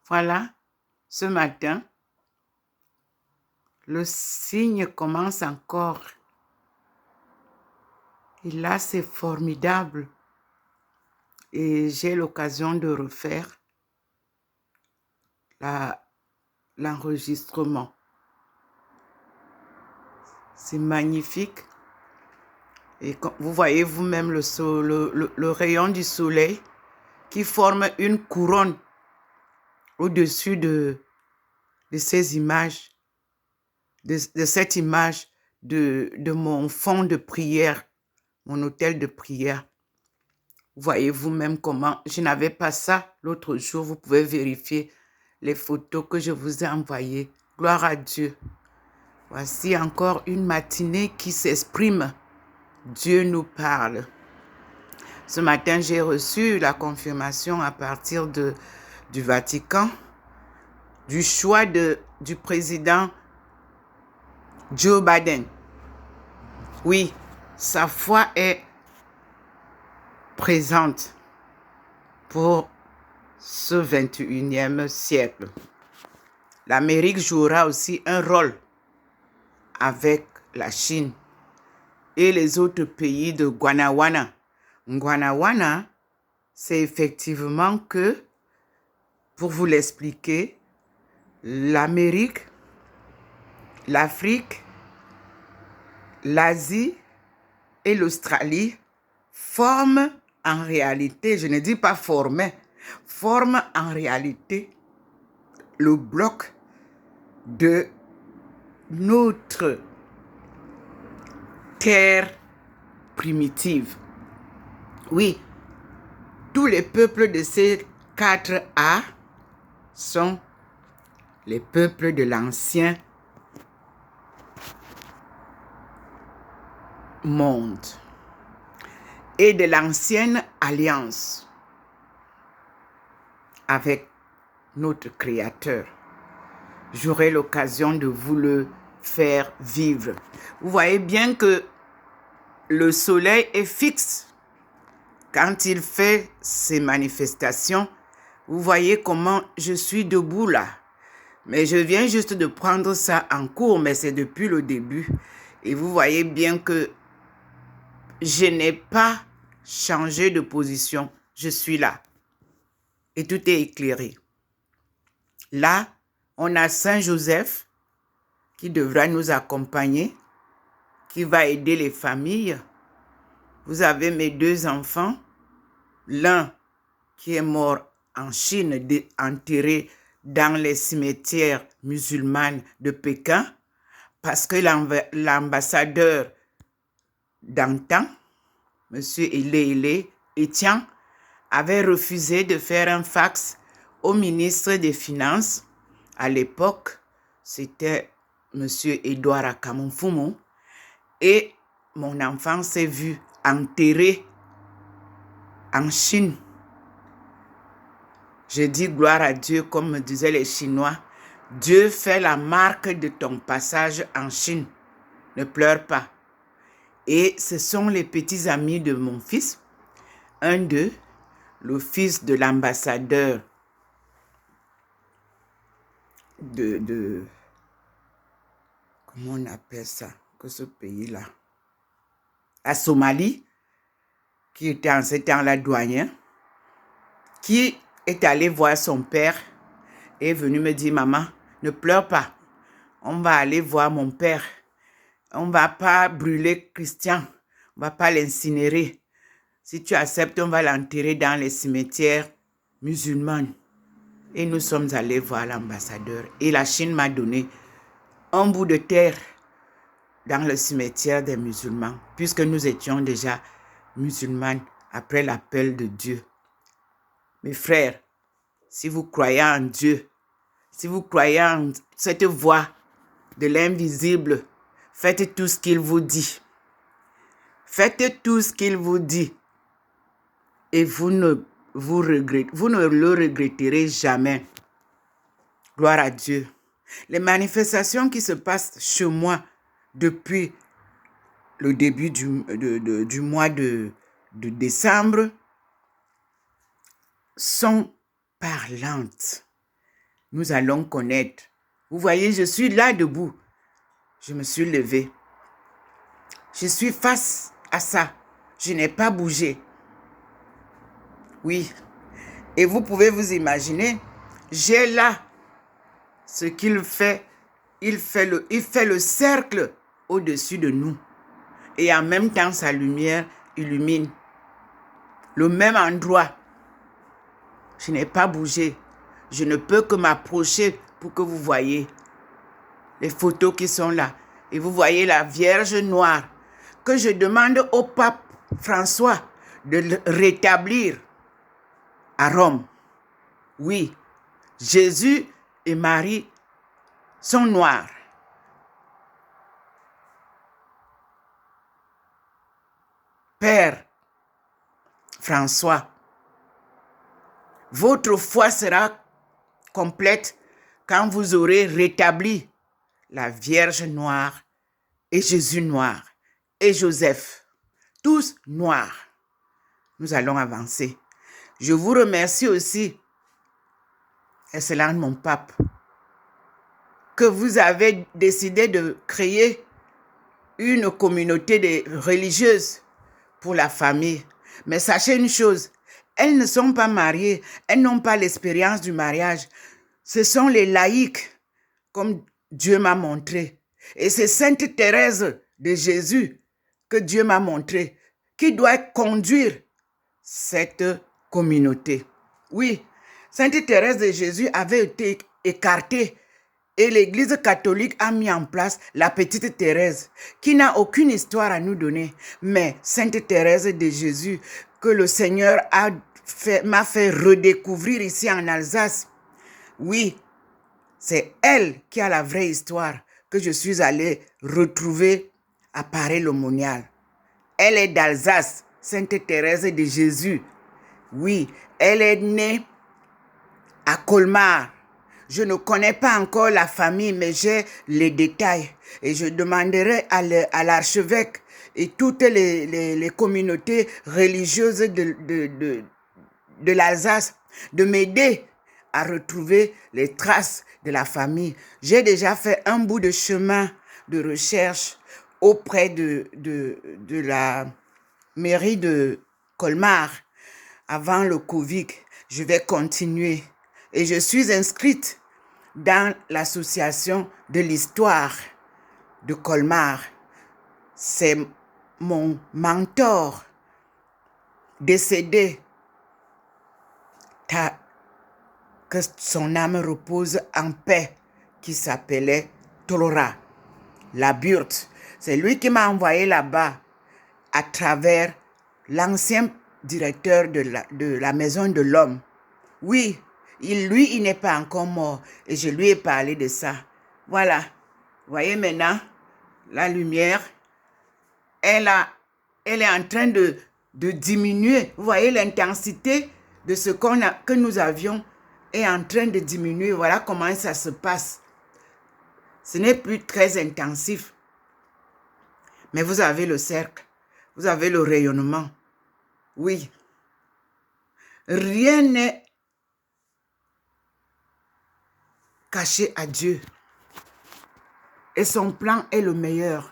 Voilà, ce matin, le signe commence encore. Et là, c'est formidable. Et j'ai l'occasion de refaire l'enregistrement. C'est magnifique. Et vous voyez vous-même le rayon du soleil qui forme une couronne au-dessus de ces images, de cette image de mon fond de prière, mon autel de prière. Vous voyez vous-même comment je n'avais pas ça l'autre jour. Vous pouvez vérifier les photos que je vous ai envoyées. Gloire à Dieu. Voici encore une matinée qui s'exprime. Dieu nous parle. Ce matin, j'ai reçu la confirmation à partir du Vatican du choix du président Joe Biden. Oui, sa foi est présente pour ce 21e siècle. L'Amérique jouera aussi un rôle avec la Chine et les autres pays de Gondwana. Gondwana, c'est effectivement que, pour vous l'expliquer, l'Amérique, l'Afrique, l'Asie et l'Australie forment en réalité, je ne dis pas former, forment en réalité le bloc de notre terre primitive. Oui, tous les peuples de ces 4A sont les peuples de l'ancien monde et de l'ancienne alliance avec notre Créateur. J'aurai l'occasion de vous le faire vivre. Vous voyez bien que le soleil est fixe quand il fait ses manifestations. Vous voyez comment je suis debout là. Mais je viens juste de prendre ça en cours, mais c'est depuis le début. Et vous voyez bien que je n'ai pas changé de position. Je suis là. Et tout est éclairé. Là, on a Saint Joseph qui devra nous accompagner, qui va aider les familles. Vous avez mes 2 enfants. L'un qui est mort en Chine, enterré dans les cimetières musulmans de Pékin, parce que l'ambassadeur d'antan, M. Etienne, avait refusé de faire un fax au ministre des Finances. À l'époque, c'était M. Edouard Akamonfumo. Et mon enfant s'est vu enterré en Chine. Je dis gloire à Dieu, comme me disaient les Chinois. Dieu fait la marque de ton passage en Chine. Ne pleure pas. Et ce sont les petits amis de mon fils. Un d'eux, le fils de l'ambassadeur de comment on appelle ça, que ce pays-là, la Somalie, qui était en ce temps-là douanier, qui est allé voir son père et est venu me dire, maman, ne pleure pas, on va aller voir mon père, on ne va pas brûler Christian, on ne va pas l'incinérer. Si tu acceptes, on va l'enterrer dans les cimetières musulmans. Et nous sommes allés voir l'ambassadeur. Et la Chine m'a donné un bout de terre dans le cimetière des musulmans, puisque nous étions déjà musulmans après l'appel de Dieu. Mes frères, si vous croyez en Dieu, si vous croyez en cette voix de l'invisible, faites tout ce qu'il vous dit. Faites tout ce qu'il vous dit. Et vous ne le regretterez jamais. Gloire à Dieu. Les manifestations qui se passent chez moi depuis le début du mois de décembre sont parlantes. nous allons connaître. Vous voyez, je suis là debout. Je me suis levée. Je suis face à ça. Je n'ai pas bougé. Oui. Et vous pouvez vous imaginer, j'ai là ce qu'il fait. Il fait le cercle au-dessus de nous. Et en même temps, sa lumière illumine le même endroit. Je n'ai pas bougé. Je ne peux que m'approcher pour que vous voyez les photos qui sont là. Et vous voyez la Vierge noire que je demande au pape François de le rétablir à Rome. Oui, Jésus et Marie sont noirs. Père François, votre foi sera complète quand vous aurez rétabli la Vierge noire et Jésus noir et Joseph, tous noirs. Nous allons avancer. Je vous remercie aussi, excellent mon pape, que vous avez décidé de créer une communauté de religieuses pour la famille. Mais sachez une chose, elles ne sont pas mariées, elles n'ont pas l'expérience du mariage. Ce sont les laïcs, comme Dieu m'a montré. Et c'est Sainte Thérèse de Jésus que Dieu m'a montré, qui doit conduire cette communauté. Oui, Sainte Thérèse de Jésus avait été écartée et l'Église catholique a mis en place la petite Thérèse, qui n'a aucune histoire à nous donner. Mais Sainte Thérèse de Jésus, que le Seigneur m'a fait redécouvrir ici en Alsace. Oui, c'est elle qui a la vraie histoire que je suis allée retrouver à Paray-le-Monial. Elle est d'Alsace, Sainte Thérèse de Jésus. Oui, elle est née à Colmar. Je ne connais pas encore la famille, mais j'ai les détails. Et je demanderai à l'archevêque et toutes les communautés religieuses de l'Alsace de m'aider à retrouver les traces de la famille. J'ai déjà fait un bout de chemin de recherche auprès de la mairie de Colmar avant le Covid. Je vais continuer. Et je suis inscrite dans l'association de l'histoire de Colmar. C'est mon mentor décédé, que son âme repose en paix, qui s'appelait Torora Laburte. C'est lui qui m'a envoyé là-bas à travers l'ancien directeur de la Maison de l'Homme. Oui, il n'est pas encore mort et je lui ai parlé de ça. Voilà, vous voyez maintenant, la lumière, elle est en train de diminuer. Vous voyez l'intensité de ce que nous avions est en train de diminuer. Voilà comment ça se passe. Ce n'est plus très intensif. Mais vous avez le cercle, vous avez le rayonnement. Oui. Rien n'est caché à Dieu. Et son plan est le meilleur.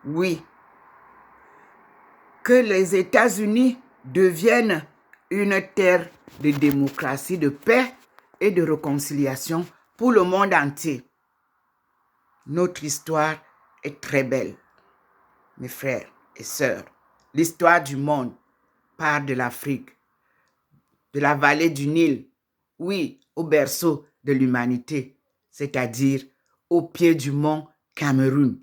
Oui. Que les États-Unis deviennent une terre de démocratie, de paix et de réconciliation pour le monde entier. Notre histoire est très belle, mes frères et sœurs. L'histoire du monde part de l'Afrique, de la vallée du Nil, oui, au berceau de l'humanité, c'est-à-dire au pied du mont Cameroun.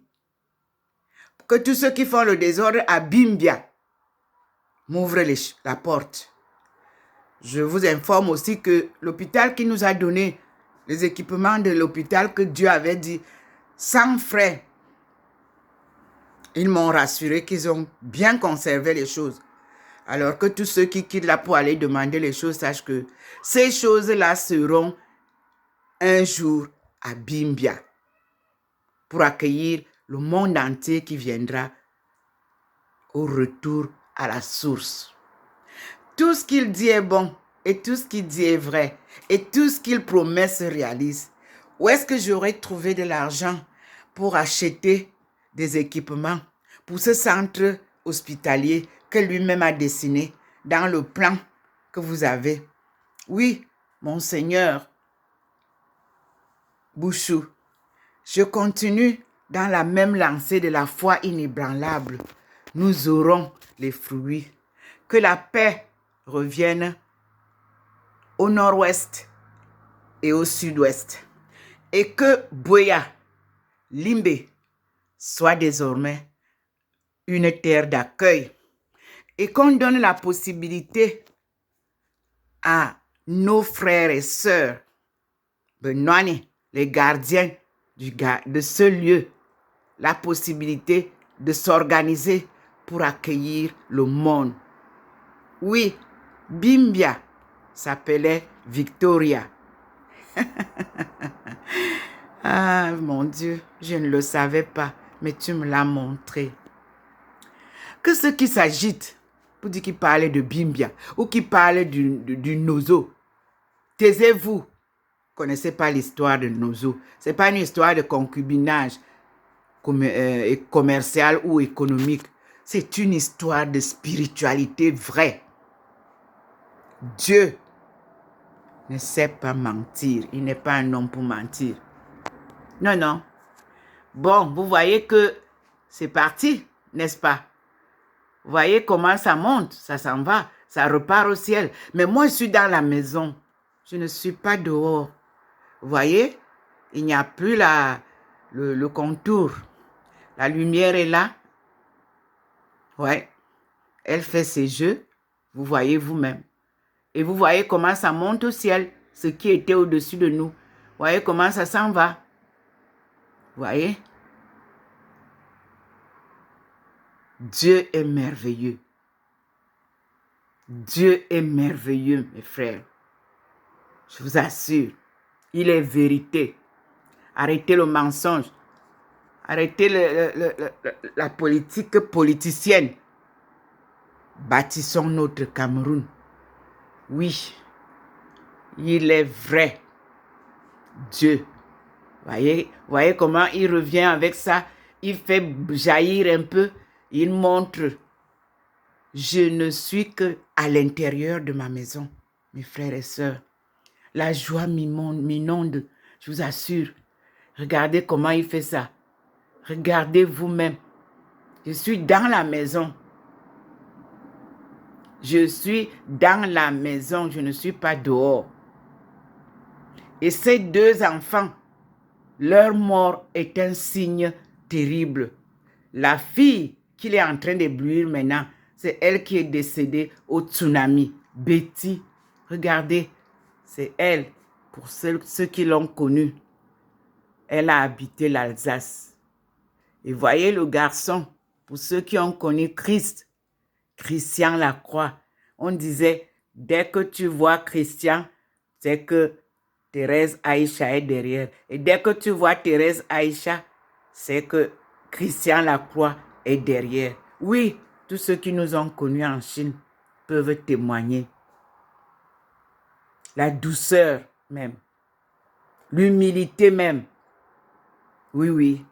Que tous ceux qui font le désordre à Bimbia m'ouvrent la porte. Je vous informe aussi que l'hôpital qui nous a donné les équipements de l'hôpital que Dieu avait dit sans frais, ils m'ont rassuré qu'ils ont bien conservé les choses. Alors que tous ceux qui quittent là pour aller demander les choses sachent que ces choses-là seront un jour à Bimbia pour accueillir le monde entier qui viendra au retour à la source. Tout ce qu'il dit est bon. et tout ce qu'il dit est vrai, et tout ce qu'il promet se réalise, où est-ce que j'aurais trouvé de l'argent pour acheter des équipements pour ce centre hospitalier que lui-même a dessiné dans le plan que vous avez? Oui, mon Seigneur Bouchou, je continue dans la même lancée de la foi inébranlable. Nous aurons les fruits. Que la paix revienne au nord-ouest et au sud-ouest. Et que Buea, Limbe, soit désormais une terre d'accueil. Et qu'on donne la possibilité à nos frères et sœurs, Benouani, les gardiens de ce lieu, la possibilité de s'organiser pour accueillir le monde. Oui, Bimbia s'appelait Victoria. Ah, mon Dieu, je ne le savais pas, mais tu me l'as montré. Que ceux qui s'agitent pour dire qu'ils parlaient de Bimbia ou qui parlaient du Nozo, taisez-vous. Connaissez pas l'histoire de Nozo. Ce n'est pas une histoire de concubinage commercial ou économique. C'est une histoire de spiritualité vraie. Dieu ne sait pas mentir. Il n'est pas un homme pour mentir. Non, non. Bon, vous voyez que c'est parti, n'est-ce pas? Vous voyez comment ça monte, ça s'en va, ça repart au ciel. Mais moi, je suis dans la maison. Je ne suis pas dehors. Vous voyez? Il n'y a plus le contour. La lumière est là. Ouais. Elle fait ses jeux. Vous voyez vous-même. Et vous voyez comment ça monte au ciel, ce qui était au-dessus de nous. Vous voyez comment ça s'en va. Vous voyez? Dieu est merveilleux. Dieu est merveilleux, mes frères. Je vous assure. Il est vérité. Arrêtez le mensonge. Arrêtez la politique politicienne. Bâtissons notre Cameroun. Oui, il est vrai. Dieu. Voyez comment il revient avec ça. Il fait jaillir un peu. Il montre. Je ne suis que à l'intérieur de ma maison, mes frères et sœurs. La joie m'inonde, je vous assure. Regardez comment il fait ça. Regardez vous-même. Je suis dans la maison. Je suis dans la maison, je ne suis pas dehors. Et ces deux enfants, leur mort est un signe terrible. La fille qu'il est en train d'éblouir maintenant, c'est elle qui est décédée au tsunami. Betty, regardez, c'est elle, pour ceux qui l'ont connue. Elle a habité l'Alsace. Et voyez le garçon, pour ceux qui ont connu Christ, Christian Lacroix. On disait, dès que tu vois Christian, c'est que Thérèse Aïcha est derrière. Et dès que tu vois Thérèse Aïcha, c'est que Christian Lacroix est derrière. Oui, tous ceux qui nous ont connus en Chine peuvent témoigner. La douceur même. L'humilité même. Oui, oui.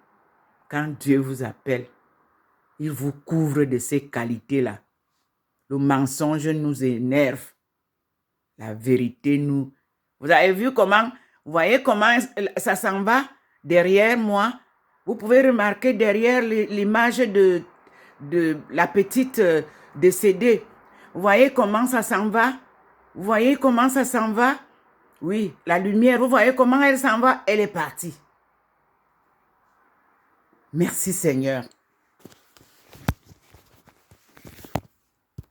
Quand Dieu vous appelle, il vous couvre de ces qualités-là. Le mensonge nous énerve. La vérité nous... Vous avez vu comment... Vous voyez comment ça s'en va derrière moi? Vous pouvez remarquer derrière l'image de la petite décédée. Vous voyez comment ça s'en va? Vous voyez comment ça s'en va? Oui, la lumière, vous voyez comment elle s'en va? Elle est partie. Merci Seigneur.